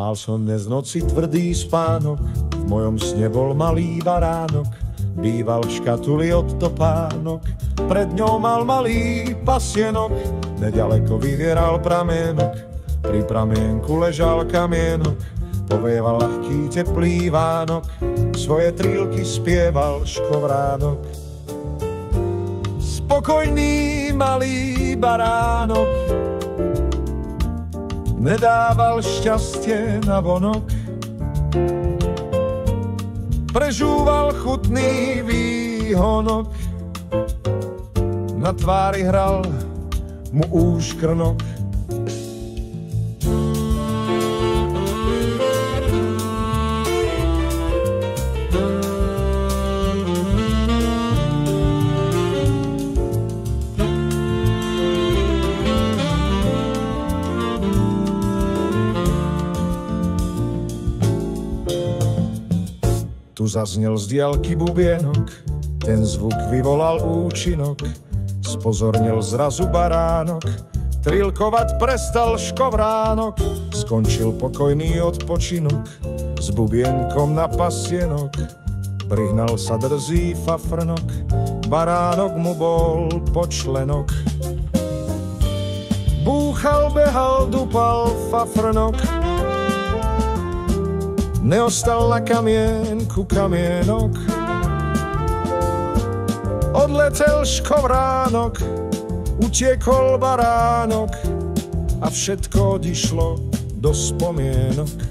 Mal som dnes noci tvrdý spánok, v mojom sne bol malý baránok, býval v škatuli od topánok, pred ňou mal malý pasienok, nedaleko vyvieral pramienok, pri pramienku ležal kamienok, povieval ľahký teplý vánok, svoje trílky spieval škovránok. Spokojný malý baránok nedával šťastie na vonok, prežúval chutný výhonok, na tvári hral mu úškrnok. Tu zaznel z diaľky bubienok, ten zvuk vyvolal účinok, spozornil zrazu baránok, trilkovať prestal škovránok, skončil pokojný odpočinok, s bubienkom na pasienok, prihnal sa drzý fafrnok, baránok mu bol počlenok. Búchal, behal, dupal fafrnok, neostal na kamienku kamienok, odletel škovránok, utiekol baránok a všetko odišlo do spomienok.